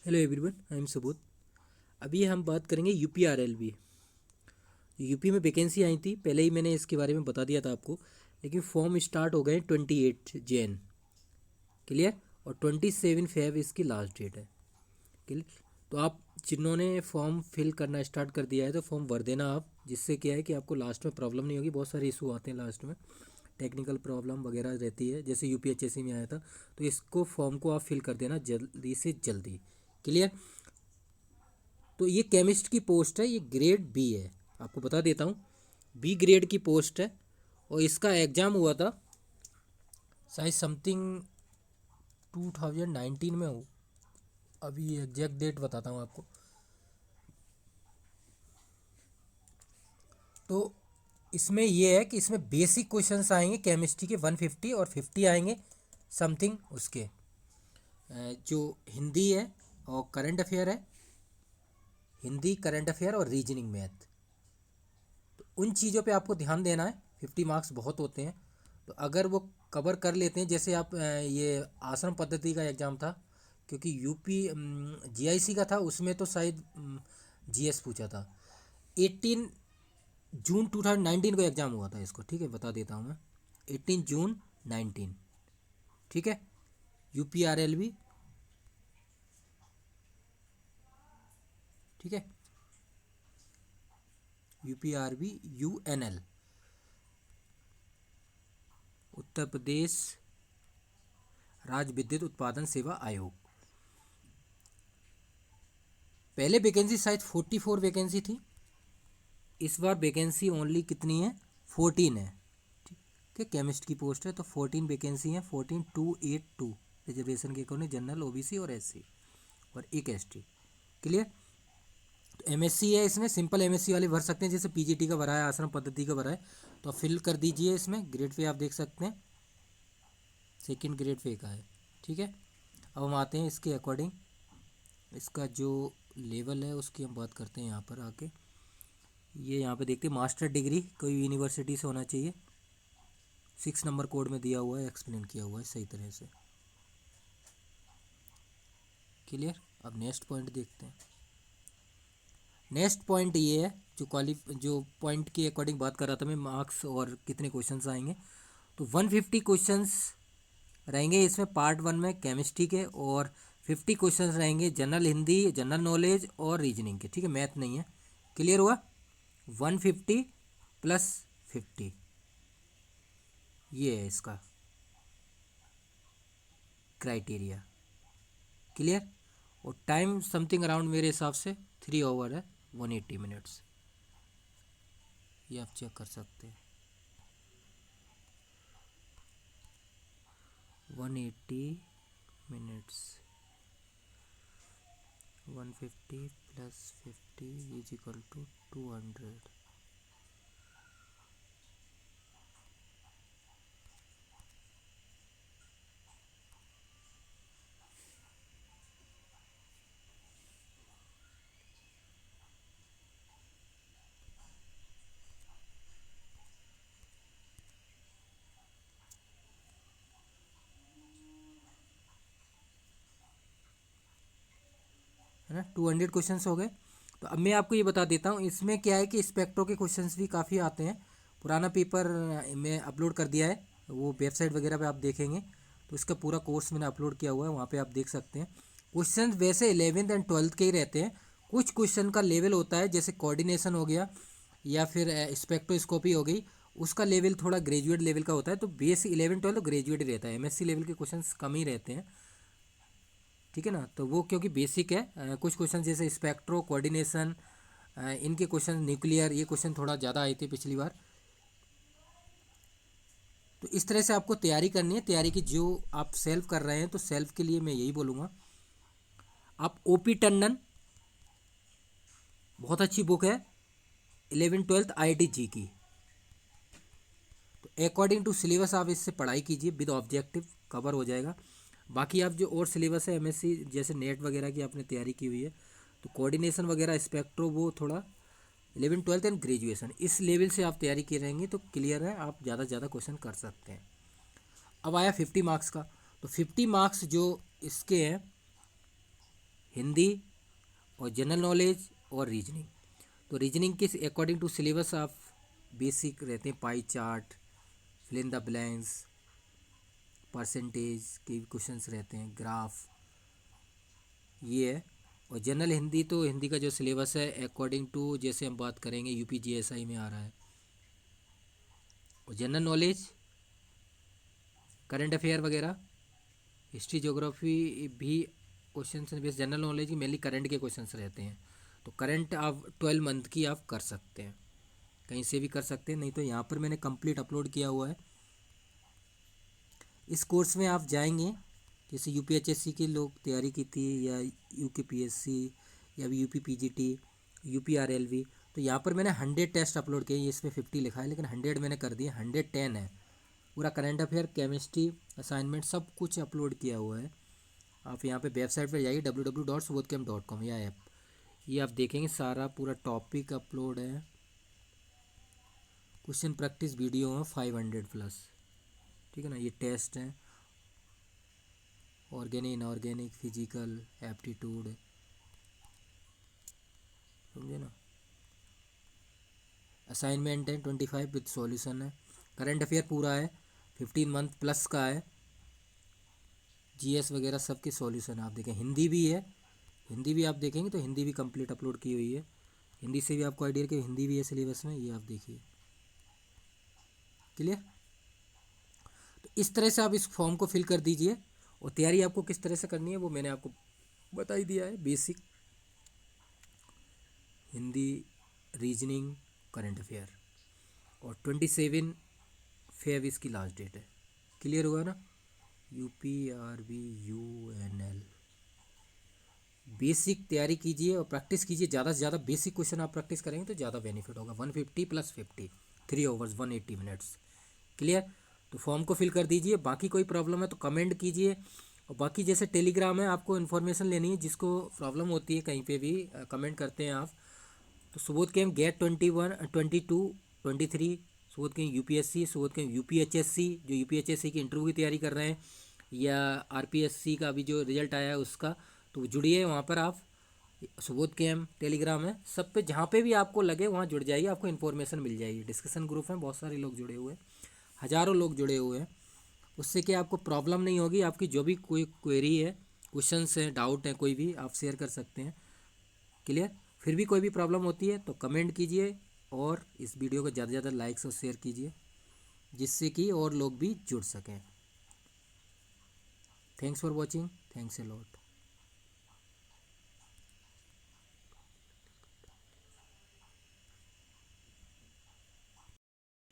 Hello everyone, I am Subodh. अभी हम बात करेंगे यूपीआरएलबी। यूपी में वैकेंसी आई थी, पहले ही मैंने इसके बारे में बता दिया था आपको। लेकिन फॉर्म स्टार्ट हो गए 28 जैन। क्लियर। और 27 फेब इसकी लास्ट डेट है। क्लियर। तो आप जिन्होंने फॉर्म फिल करना स्टार्ट कर दिया है तो फॉर्म भर देना आप, जिससे क्या है कि आपको लास्ट में प्रॉब्लम नहीं होगी। बहुत सारे इशू आते हैं लास्ट में, टेक्निकल प्रॉब्लम वगैरह रहती है, जैसे यूपीएचएससी में आया था। तो इसको फॉर्म को आप फिल कर देना जल्दी से जल्दी। क्लियर। तो ये केमिस्ट की पोस्ट है, ये ग्रेड बी है। आपको बता देता हूँ, बी ग्रेड की पोस्ट है। और इसका एग्ज़ाम हुआ था शायद समथिंग 2019 में हो। अभी एग्जैक्ट डेट बताता हूँ आपको। तो इसमें ये है कि इसमें बेसिक क्वेश्चंस आएंगे केमिस्ट्री के 150 और 50 आएंगे समथिंग उसके। जो हिंदी है और करंट अफेयर है, हिंदी करंट अफेयर और रीजनिंग मैथ। तो उन चीज़ों पे आपको ध्यान देना है। 50 मार्क्स बहुत होते हैं, तो अगर वो कवर कर लेते हैं, जैसे आप ये आश्रम पद्धति का एग्ज़ाम था, क्योंकि यूपी जीआईसी का था, उसमें तो शायद जीएस पूछा था। 18 जून 2019 को एग्ज़ाम हुआ था इसको। ठीक है, बता देता हूँ मैं। 18 जून 19। ठीक है। यूपीआरएलबी। ठीक है। यूपीआरबी, उत्तर प्रदेश राज्य विद्युत उत्पादन सेवा आयोग। पहले वैकेंसी शायद 44 वैकेंसी थी। इस बार वैकेंसी ओनली कितनी है? 14 है। ठीक है, केमिस्ट की पोस्ट है तो 14 वैकेंसी है। 14282 रिजर्वेशन के अकॉर्डिंग, जनरल, ओबीसी और एससी और एक एसटी। क्लियर। तो एमएससी है, इसमें सिंपल एमएससी वाले भर सकते हैं, जैसे पीजीटी का भरा है, आश्रम पद्धति का भरा है। तो आप फिल कर दीजिए। इसमें ग्रेड पे आप देख सकते हैं, सेकंड ग्रेड पे का है। ठीक है। अब हम आते हैं इसके अकॉर्डिंग, इसका जो लेवल है उसकी हम बात करते हैं यहाँ पर आके। ये यहाँ पे देखते हैं, मास्टर डिग्री कोई यूनिवर्सिटी से होना चाहिए। 6 नंबर कोड में दिया हुआ है, एक्सप्लेन किया हुआ है सही तरह से। क्लियर। अब नेक्स्ट पॉइंट देखते हैं। नेक्स्ट पॉइंट ये है, जो पॉइंट के अकॉर्डिंग बात कर रहा था मैं, मार्क्स और कितने क्वेश्चंस आएंगे। तो 150 क्वेश्चंस रहेंगे इसमें पार्ट 1 में केमिस्ट्री के, और 50 क्वेश्चंस रहेंगे जनरल हिंदी, जनरल नॉलेज और रीजनिंग के। ठीक है, मैथ नहीं है। क्लियर हुआ। 150 प्लस 50, ये है इसका क्राइटेरिया। क्लियर। और टाइम समथिंग अराउंड मेरे हिसाब से 3 आवर है, 180 मिनट्स। ये आप चेक कर सकते हैं। 180 minutes, 150 plus 50 is equal to 200। है ना, 200 क्वेश्चंस हो गए। तो अब मैं आपको ये बता देता हूँ, इसमें क्या है कि स्पेक्ट्रो के क्वेश्चंस भी काफ़ी आते हैं। पुराना पेपर मैं अपलोड कर दिया है, वो वेबसाइट वगैरह पे आप देखेंगे। तो इसका पूरा कोर्स मैंने अपलोड किया हुआ है, वहाँ पे आप देख सकते हैं। क्वेश्चन वैसे 11th एंड 12th के ही रहते हैं। कुछ क्वेश्चन का लेवल होता है, जैसे कोऑर्डिनेशन हो गया या फिर स्पेक्ट्रोस्कोपी हो गई, उसका लेवल थोड़ा ग्रेजुएट लेवल का होता है। तो बेस 11 12 तो ग्रेजुएट ही रहता है, एमएससी लेवल के क्वेश्चंस कम ही रहते हैं। ठीक है ना, तो वो क्योंकि बेसिक है। कुछ क्वेश्चन जैसे स्पेक्ट्रो, कोऑर्डिनेशन, इनके क्वेश्चन, न्यूक्लियर, ये क्वेश्चन थोड़ा ज़्यादा आए थे पिछली बार। तो इस तरह से आपको तैयारी करनी है। तैयारी की जो आप सेल्फ कर रहे हैं, तो सेल्फ के लिए मैं यही बोलूँगा, आप ओपी टंडन, बहुत अच्छी बुक है, 11th 12th आईआईटी जी की। तो अकॉर्डिंग टू सिलेबस आप इससे पढ़ाई कीजिए, विद ऑब्जेक्टिव कवर हो जाएगा। बाकी आप जो और सिलेबस है एमएससी, जैसे नेट वगैरह की आपने तैयारी की हुई है, तो कोऑर्डिनेशन वगैरह, स्पेक्ट्रो, वो थोड़ा 11th 12th एंड ग्रेजुएशन, इस लेवल से आप तैयारी की रहेंगे तो क्लियर है, आप ज़्यादा से ज़्यादा क्वेश्चन कर सकते हैं। अब आया 50 मार्क्स का। तो 50 मार्क्स जो इसके हैं, हिंदी और जनरल नॉलेज और रीजनिंग। तो रीजनिंग किस अकॉर्डिंग टू सिलेबस आप बेसिक रहते हैं, pie chart, fill in the blanks, percentage के क्वेश्चंस रहते हैं, ग्राफ, ये है। और जनरल हिंदी तो हिंदी का जो सिलेबस है अकॉर्डिंग टू, जैसे हम बात करेंगे यूपीजीएसआई में आ रहा है। और जनरल नॉलेज करंट अफेयर वगैरह, हिस्ट्री ज्योग्राफी भी क्वेश्चन बेस जनरल नॉलेज की मेनली करंट के क्वेश्चंस रहते हैं। तो करंट आप 12 मंथ की आप कर सकते हैं, कहीं से भी कर सकते हैं, नहीं तो यहाँ पर मैंने कंप्लीट अपलोड किया हुआ है। इस कोर्स में आप जाएंगे, जैसे यूपीएचएससी के लोग तैयारी की थी, या यूकेपीएससी, या यूपीपीजीटी, यूपीआरएलवी, तो यहाँ पर मैंने 100 टेस्ट अपलोड किए। इसमें 50 लिखा है लेकिन 100 मैंने कर दिए, 110 है। पूरा करंट अफेयर, केमिस्ट्री, असाइनमेंट सब कुछ अपलोड किया हुआ है। आप यहाँ पे वेबसाइट पर जाइए www.subodhcamp.com, या ऐप, ये आप देखेंगे सारा पूरा टॉपिक अपलोड है। क्वेश्चन प्रैक्टिस वीडियो है 500+, ठीक है ना। ये टेस्ट हैं, ऑर्गेनिक, इनऑर्गेनिक, फिजिकल, एप्टीट्यूड, समझे ना। असाइनमेंट है 25 विद सॉल्यूशन है। करंट अफेयर पूरा है, 15 मंथ+ का है। जीएस वगैरह सबके सॉल्यूशन आप देखें। हिंदी भी है, हिंदी भी आप देखेंगे तो हिंदी भी कंप्लीट अपलोड की हुई है। हिंदी से भी आपको आइडिया कि हिंदी भी है सिलेबस में, ये आप देखिए। क्लियर। तो इस तरह से आप इस फॉर्म को फिल कर दीजिए। और तैयारी आपको किस तरह से करनी है वो मैंने आपको बता ही दिया है। Basic, Hindi, reasoning, current affair, और 27 फेब इसकी लास्ट डेट है। क्लियर हुआ ना। UPRVUNL बेसिक तैयारी कीजिए और प्रैक्टिस कीजिए, ज़्यादा से ज़्यादा बेसिक क्वेश्चन आप प्रैक्टिस करेंगे तो ज़्यादा बेनिफिट होगा। 150+50, 3 आवर्स 180 मिनट्स। क्लियर। तो फॉर्म को फिल कर दीजिए। बाकी कोई प्रॉब्लम है तो कमेंट कीजिए। और बाकी जैसे टेलीग्राम है, आपको इन्फॉर्मेशन लेनी है, जिसको प्रॉब्लम होती है कहीं पे भी कमेंट करते हैं आप, तो Subodh camp gate 21, 22, 23, Subodh camp UPSC, Subodh camp UPHSC, जो यूपीएचएससी की इंटरव्यू की तैयारी कर रहे हैं, या आरपीएससी का भी जो रिजल्ट आया है उसका, तो जुड़िए वहाँ पर आप। सुबोध कैंप टेलीग्राम है, सब पे जहाँ पे भी आपको लगे वहाँ जुड़ जाइए, आपको इन्फॉर्मेशन मिल जाएगी। डिस्कशन ग्रुप में बहुत सारे लोग जुड़े हुए हैं, हज़ारों लोग जुड़े हुए हैं। उससे क्या आपको प्रॉब्लम नहीं होगी। आपकी जो भी कोई क्वेरी है, क्वेश्चंस हैं, डाउट है, कोई भी आप शेयर कर सकते हैं। क्लियर। फिर भी कोई भी प्रॉब्लम होती है तो कमेंट कीजिए, और इस वीडियो को ज़्यादा से ज़्यादा लाइक्स और शेयर कीजिए, जिससे कि और लोग भी जुड़ सकें। Thanks for watching, thanks a lot.